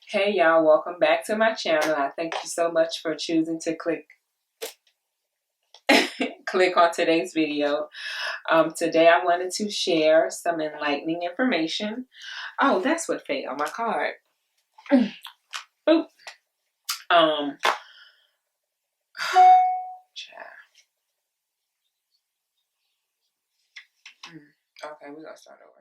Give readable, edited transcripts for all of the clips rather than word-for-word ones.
Hey y'all, welcome back to my channel. I thank you so much for choosing to click on today's video. Today I wanted to share some enlightening information. Oh, that's what fell on my card. Boop. Okay, we're gonna start over.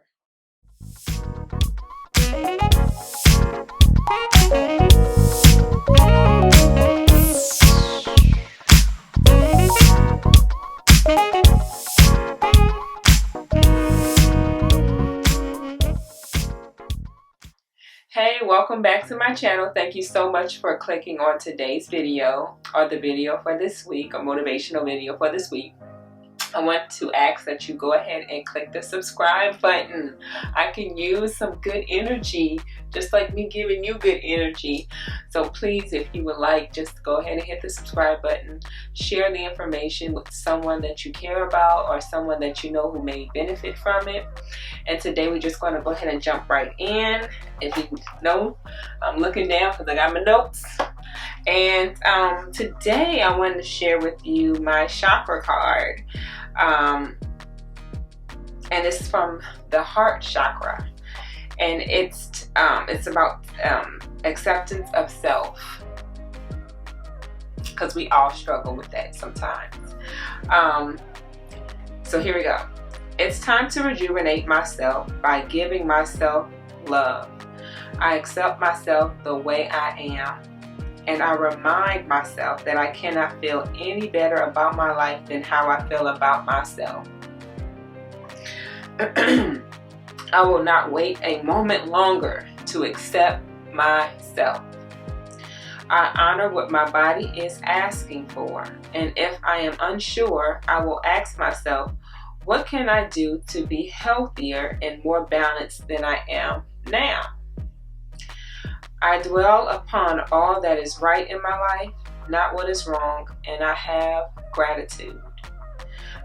Hey, welcome back to my channel. Thank you so much for clicking on today's video, or the video for this week, a motivational video for this week. I want to ask that you go ahead and click the subscribe button. I can use some good energy, just like me giving you good energy. So please, if you would like, just go ahead and hit the subscribe button. Share the information with someone that you care about or someone that you know who may benefit from it. And today we're just going to go ahead and jump right in. If you know, I'm looking down because I got my notes. And today I wanted to share with you my chakra card. And it's from the heart chakra, and it's about acceptance of self, because we all struggle with that sometimes. So here we go. It's time to rejuvenate myself by giving myself love. I accept myself the way I am, and I remind myself that I cannot feel any better about my life than how I feel about myself. I will not wait a moment longer to accept myself. I honor what my body is asking for, and if I am unsure, I will ask myself, what can I do to be healthier and more balanced than I am now? I dwell upon all that is right in my life, not what is wrong, and I have gratitude.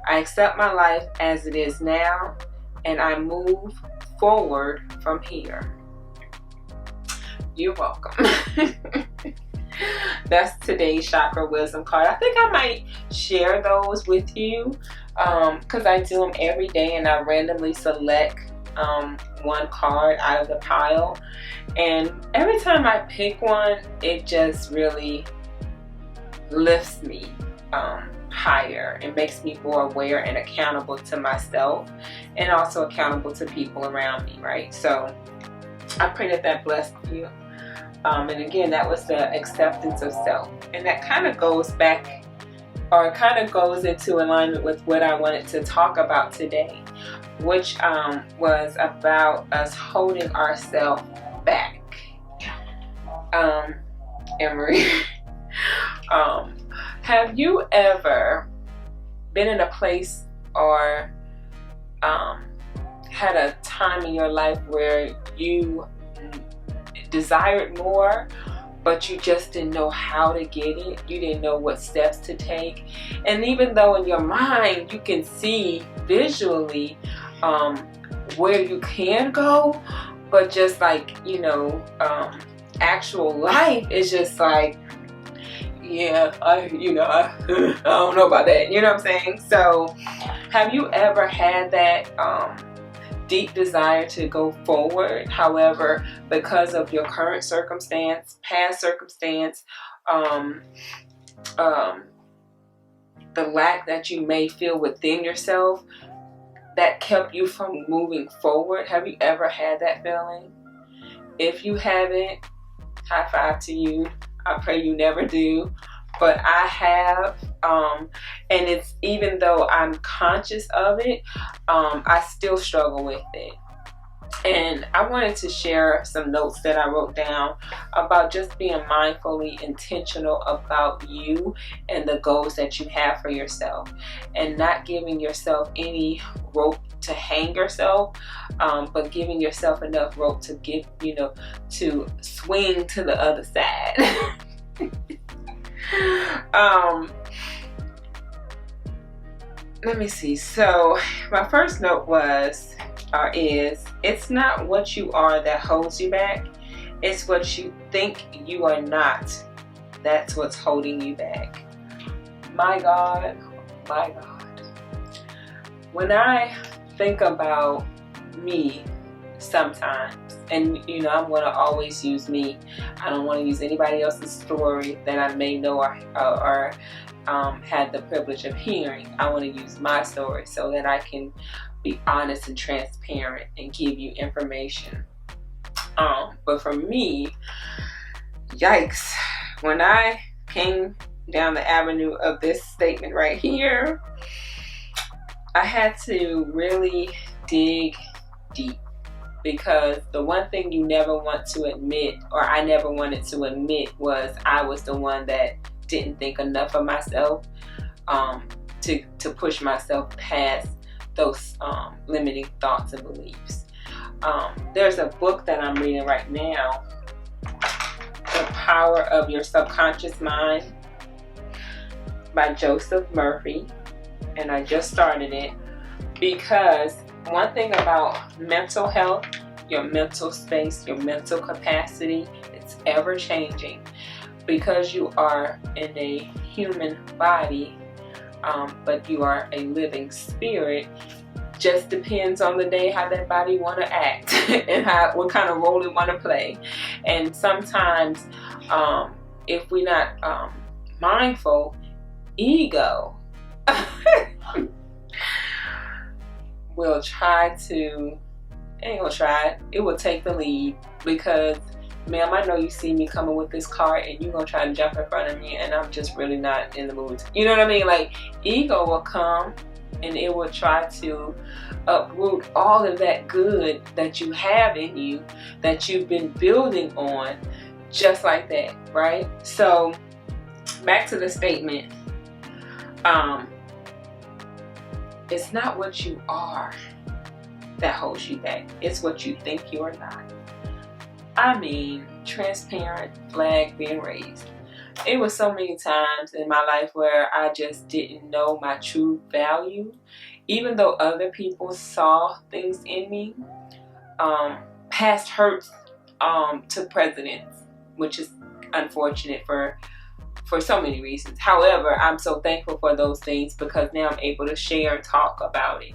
I accept my life as it is now, and I move forward from here. You're welcome. That's today's chakra wisdom card. I think I might share those with you because I do them every day, and I randomly select one card out of the pile, and every time I pick one, it just really lifts me higher and makes me more aware and accountable to myself, and also accountable to people around me, right? So I pray that blessed you. And again, that was the acceptance of self, and that kind of goes back, or kind of goes into alignment with what I wanted to talk about today, which was about us holding ourselves back. Emery, have you ever been in a place or had a time in your life where you desired more, but you just didn't know how to get it? You didn't know what steps to take, and even though in your mind you can see visually where you can go, but just like, actual life is just like, yeah, I don't know about that, you know what I'm saying? So have you ever had that deep desire to go forward, however, because of your current circumstance, past circumstance, the lack that you may feel within yourself, that kept you from moving forward? Have you ever had that feeling? If you haven't, high five to you. I pray you never do, but I have, and it's, even though I'm conscious of it, I still struggle with it. And I wanted to share some notes that I wrote down about just being mindfully intentional about you and the goals that you have for yourself, and not giving yourself any rope to hang yourself, but giving yourself enough rope to give, to swing to the other side. Let me see. So my first note is, it's not what you are that holds you back, It's what you think you are not. That's what's holding you back. My God, my God. When I think about me sometimes, and you know, I'm going to always use me. I don't want to use anybody else's story that I may know or had the privilege of hearing. I want to use my story so that I can be honest and transparent and give you information. But for me, yikes, when I came down the avenue of this statement right here, I had to really dig deep, because the one thing you never want to admit, or I never wanted to admit, was I was the one that didn't think enough of myself to push myself past those limiting thoughts and beliefs. There's a book that I'm reading right now, The Power of Your Subconscious Mind by Joseph Murphy, and I just started it because one thing about mental health, your mental space, your mental capacity, it's ever changing, because you are in a human body, but you are a living spirit. Just depends on the day how that body want to act and what kind of role it want to play. And sometimes if we're not mindful, ego will try to, it will take the lead, because ma'am, I know you see me coming with this car and you're gonna try to jump in front of me, and I'm just really not in the mood. You know what I mean? Like, ego will come and it will try to uproot all of that good that you have in you, that you've been building on, just like that, right? So back to the statement, it's not what you are that holds you back, it's what you think you are not. I mean, transparent flag being raised. It was so many times in my life where I just didn't know my true value, even though other people saw things in me. Past hurts to presidents, which is unfortunate for so many reasons. However, I'm so thankful for those things, because now I'm able to share and talk about it.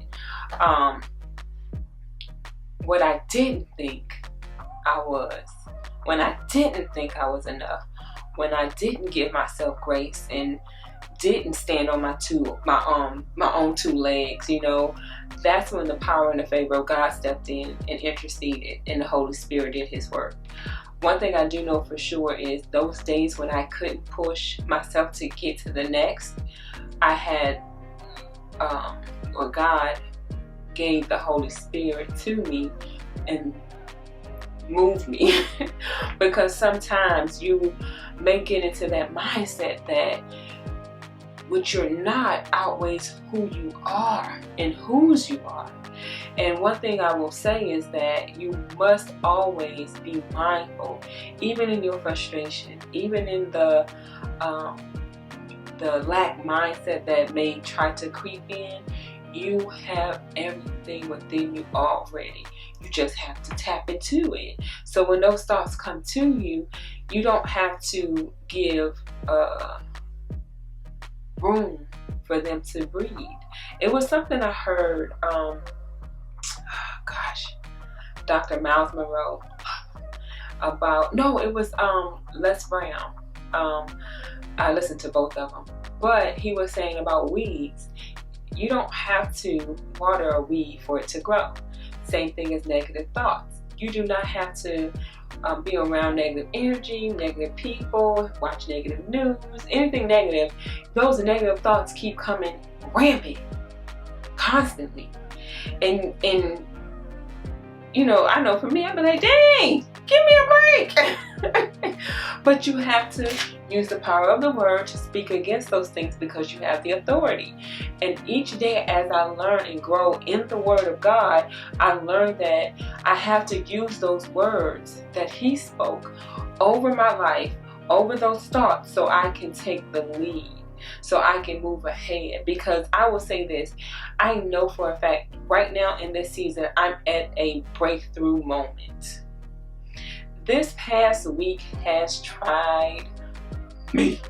What I didn't think I was, when I didn't think I was enough, when I didn't give myself grace and didn't stand on my own two legs, you know, that's when the power and the favor of God stepped in and interceded, and the Holy Spirit did His work. One thing I do know for sure is those days when I couldn't push myself to get to the next, I had, or God gave the Holy Spirit to me and moved me. Because sometimes you may get into that mindset that what you're not outweighs who you are and whose you are. And one thing I will say is that you must always be mindful, even in your frustration, even in the lack mindset that may try to creep in. You have everything within you already. You just have to tap into it. So when those thoughts come to you, you don't have to give room for them to breathe. It was something I heard, Dr. Miles Monroe about, no, it was Les Brown. I listened to both of them, but he was saying about weeds. You don't have to water a weed for it to grow. Same thing as negative thoughts. You do not have to be around negative energy, negative people, watch negative news, anything negative. Those negative thoughts keep coming rampant, constantly. And you know, I know for me, I'd be like, dang, give me a break. But you have to use the power of the word to speak against those things, because you have the authority. And each day as I learn and grow in the word of God, I learn that I have to use those words that He spoke over my life, over those thoughts, so I can take the lead, so I can move ahead. Because I will say this, I know for a fact right now in this season, I'm at a breakthrough moment. this past week has tried me.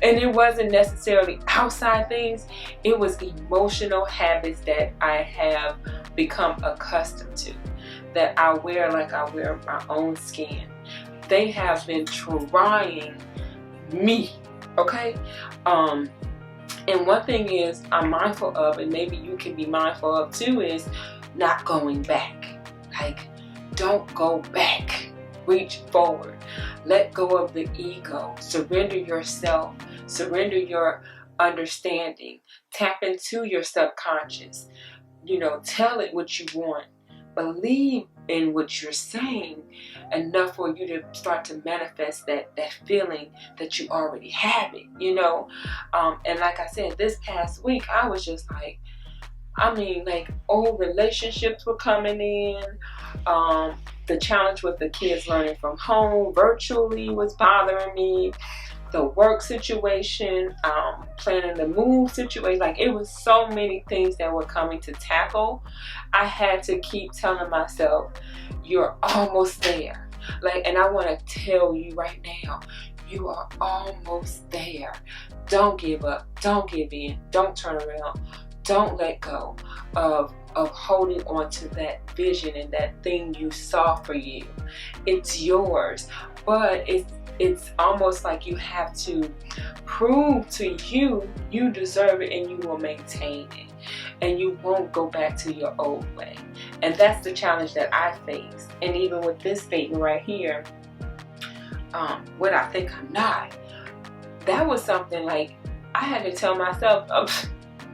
And it wasn't necessarily outside things, it was emotional habits that I have become accustomed to, that I wear like I wear my own skin. They have been trying me, okay? And one thing is I'm mindful of, and maybe you can be mindful of too, is not going back. Like, don't go back. Reach forward. Let go of the ego. Surrender yourself. Surrender your understanding. Tap into your subconscious. You know, tell it what you want. Believe in what you're saying enough for you to start to manifest that feeling that you already have it, you know. And like I said, this past week, I was just like, like old relationships were coming in. The challenge with the kids learning from home virtually was bothering me. The work situation, planning the move situation, like it was so many things that were coming to tackle. I had to keep telling myself, you're almost there. Like, and I want to tell you right now, you are almost there. Don't give up. Don't give in. Don't turn around. Don't let go of holding on to that vision and that thing you saw for you. It's yours, but it's almost like you have to prove to you deserve it, and you will maintain it, and you won't go back to your old way. And that's the challenge that I face. And even with this statement right here, what I think I'm not, that was something like I had to tell myself,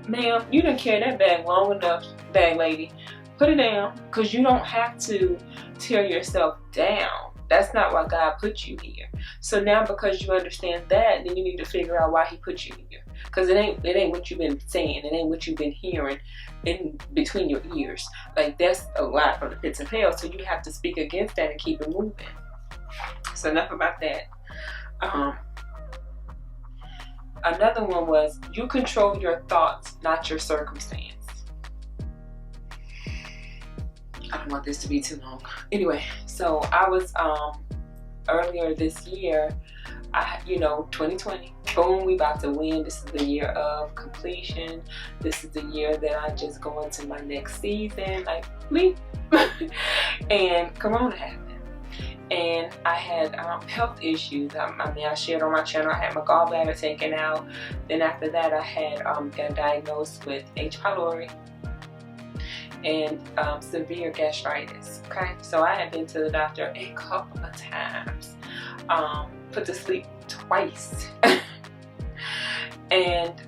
ma'am, you done carried that bag long enough, bag lady. Put it down, because you don't have to tear yourself down. That's not why God put you here. So now, because you understand that, then you need to figure out why He put you here. Because it ain't what you've been saying. It ain't what you've been hearing in between your ears. Like, that's a lot from the pits of hell. So you have to speak against that and keep it moving. So enough about that. Another one was, you control your thoughts, not your circumstance. I don't want this to be too long. Anyway, so I was earlier this year, 2020, boom, we about to win. This is the year of completion. This is the year that I just go into my next season, like bleep. And Corona happened. And I had health issues. I shared on my channel, I had my gallbladder taken out. Then after that, I had got diagnosed with H. pylori and severe gastritis. Okay, so I had been to the doctor a couple of times, put to sleep twice. And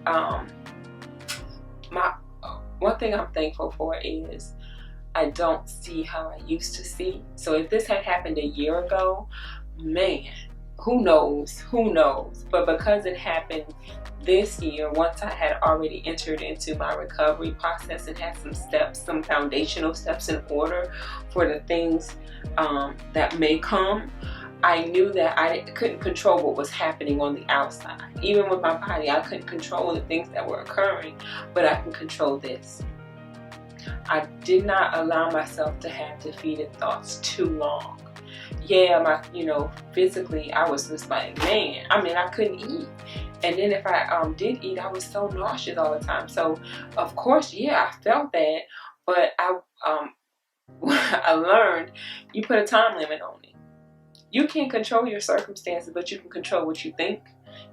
one thing I'm thankful for is I don't see how I used to see. So if this had happened a year ago, man, who knows? But because it happened this year, once I had already entered into my recovery process and had some foundational steps in order for the things that may come, I knew that I couldn't control what was happening on the outside. Even with my body, I couldn't control the things that were occurring, but I can control this. I did not allow myself to have defeated thoughts too long. Yeah, physically, I was just like, man, I couldn't eat. And then if I did eat, I was so nauseous all the time. So, of course, yeah, I felt that. But I learned, you put a time limit on it. You can't control your circumstances, but you can control what you think.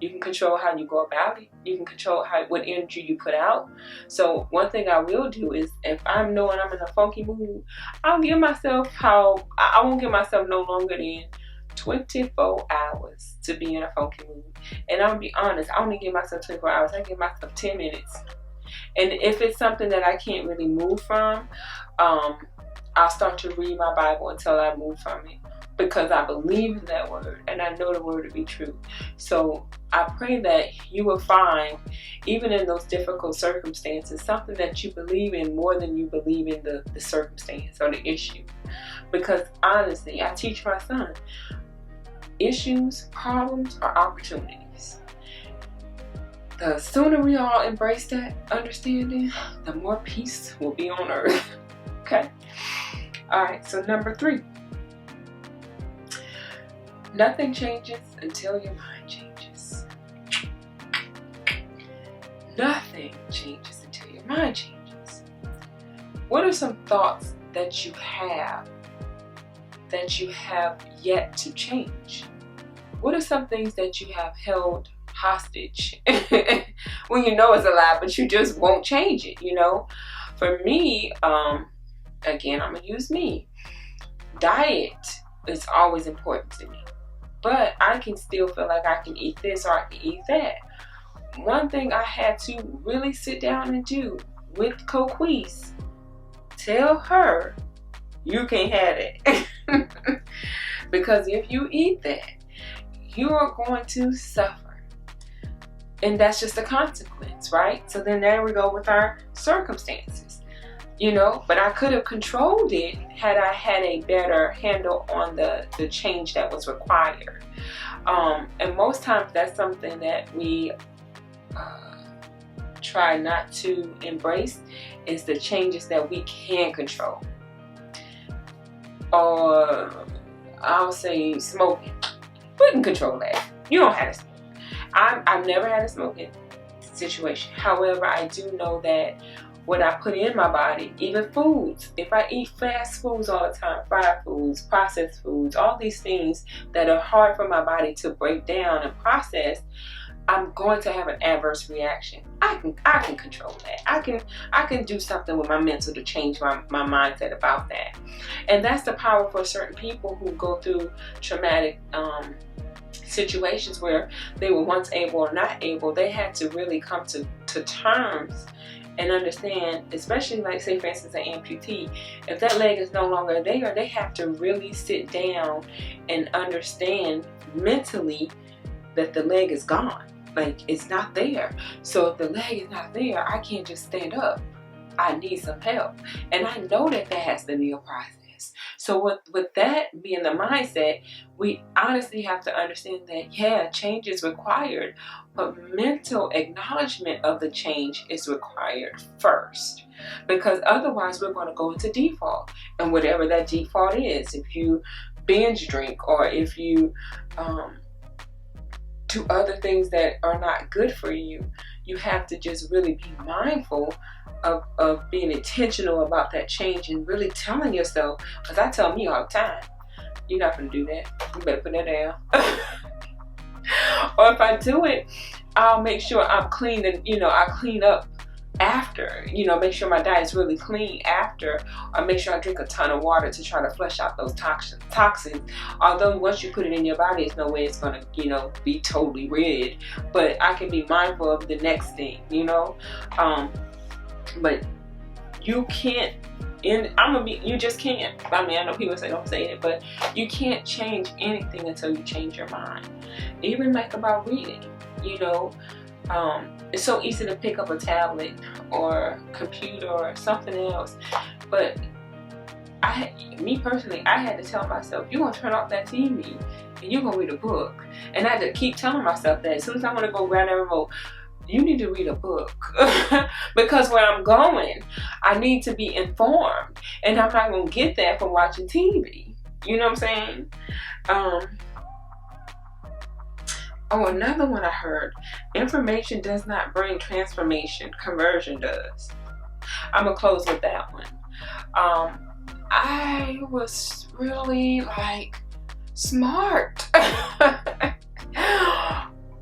You can control how you go about it. You can control what energy you put out. So one thing I will do is, if I'm knowing I'm in a funky mood, I won't give myself no longer than 24 hours to be in a funky mood. And I'm gonna be honest, I only give myself 24 hours. I give myself 10 minutes. And if it's something that I can't really move from, I'll start to read my Bible until I move from it, because I believe in that word and I know the word to be true. So I pray that you will find, even in those difficult circumstances, something that you believe in more than you believe in the circumstance or the issue. Because honestly, I teach my son, issues, problems are opportunities. The sooner we all embrace that understanding, the more peace will be on earth. Okay? All right, so number 3. Nothing changes until your mind changes. Nothing changes until your mind changes. What are some thoughts that you have yet to change? What are some things that you have held hostage when you know it's a lie, but you just won't change it, you know? For me, again, I'm gonna use me. Diet is always important to me, but I can still feel like I can eat this or I can eat that. One thing I had to really sit down and do with Coquise, tell her you can't have it. Because if you eat that, you are going to suffer. And that's just a consequence, right? So then there we go with our circumstances, you know. But I could have controlled it had I had a better handle on the change that was required. And most times that's something that we try not to embrace, is the changes that we can control. Or I'll say smoking. We can control that. You don't have to smoke. I've never had a smoking situation. However, I do know that what I put in my body, even foods, if I eat fast foods all the time, fried foods, processed foods, all these things that are hard for my body to break down and process, I'm going to have an adverse reaction. I can control that. I can do something with my mental to change my mindset about that. And that's the power for certain people who go through traumatic situations where they were once able or not able. They had to really come to terms and understand, especially like say for instance an amputee, if that leg is no longer there, they have to really sit down and understand mentally that the leg is gone. Like, it's not there. So if the leg is not there, I can't just stand up. I need some help. And I know that has to be a process. So with that being the mindset, we honestly have to understand that, yeah, change is required, but mental acknowledgement of the change is required first. Because otherwise we're going to go into default. And whatever that default is, if you binge drink or if you do other things that are not good for you, you have to just really be mindful of being intentional about that change and really telling yourself, because I tell me all the time, you're not going to do that. You better put that down. Or if I do it, I'll make sure I'm clean and, I clean up after, make sure my diet's really clean after, or make sure I drink a ton of water to try to flush out those toxins. Although once you put it in your body, there's no way it's gonna, be totally rid. But I can be mindful of the next thing, But you can't, you just can't. I mean, I know people say don't say it, but you can't change anything until you change your mind. Even like about reading, it's so easy to pick up a tablet or computer or something else, but me personally, I had to tell myself, you're gonna turn off that TV and you're gonna read a book. And I had to keep telling myself that as soon as I want to go grab that remote, you need to read a book. Because where I'm going, I need to be informed, and I'm not gonna get that from watching TV. You know what I'm saying? Another one I heard, information does not bring transformation, conversion does. I'm gonna close with that one. I was really smart, but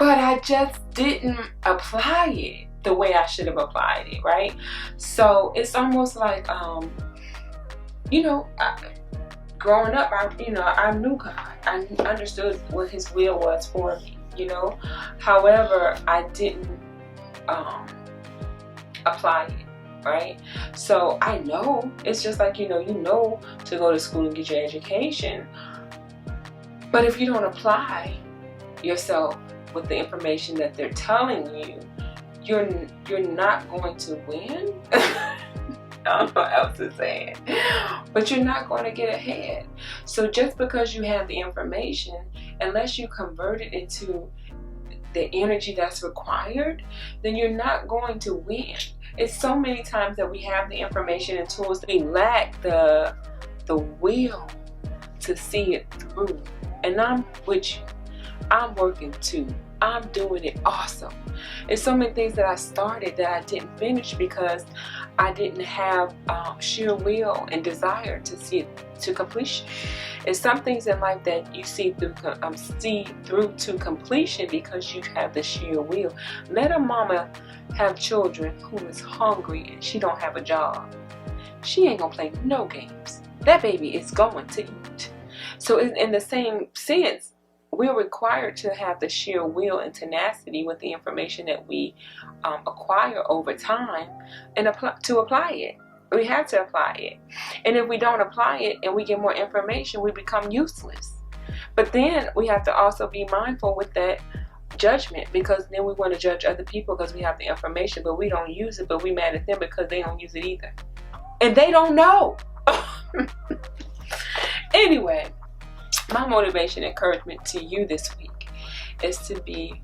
I just didn't apply it the way I should have applied it, right? So it's almost like, growing up, I knew God. I understood what His will was for me. However, I didn't apply it, right? So I know, it's just like, you know to go to school and get your education, but if you don't apply yourself with the information that they're telling you, you're not going to win. I don't know what else to say, but you're not going to get ahead. So just because you have the information, unless you convert it into the energy that's required, then you're not going to win. It's so many times that we have the information and tools, we lack the will to see it through and I'm with you. I'm working too. I'm doing it awesome. It's so many things that I started that I didn't finish because I didn't have sheer will and desire to see it to completion. It's some things in life that you see through to completion because you have the sheer will. Let a mama have children who is hungry and she don't have a job. She ain't gonna play no games. That baby is going to eat. So in the same sense, we're required to have the sheer will and tenacity with the information that we acquire over time and apply it. We have to apply it. And if we don't apply it and we get more information, we become useless. But then we have to also be mindful with that judgment, because then we want to judge other people because we have the information but we don't use it, but we mad at them because they don't use it either. And they don't know. Anyway, my motivation, encouragement to you this week is to be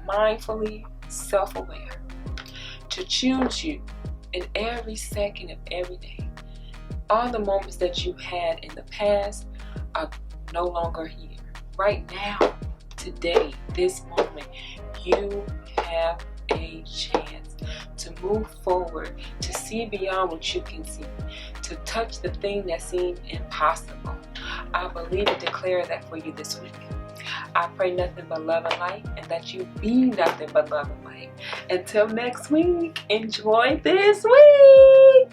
mindfully self-aware, to choose you in every second of every day. All the moments that you had in the past are no longer here. Right now, today, this moment, you have a chance to move forward, to see beyond what you can see, to touch the thing that seemed impossible. I believe and declare that for you this week. I pray nothing but love and light, and that you be nothing but love and light. Until next week, enjoy this week.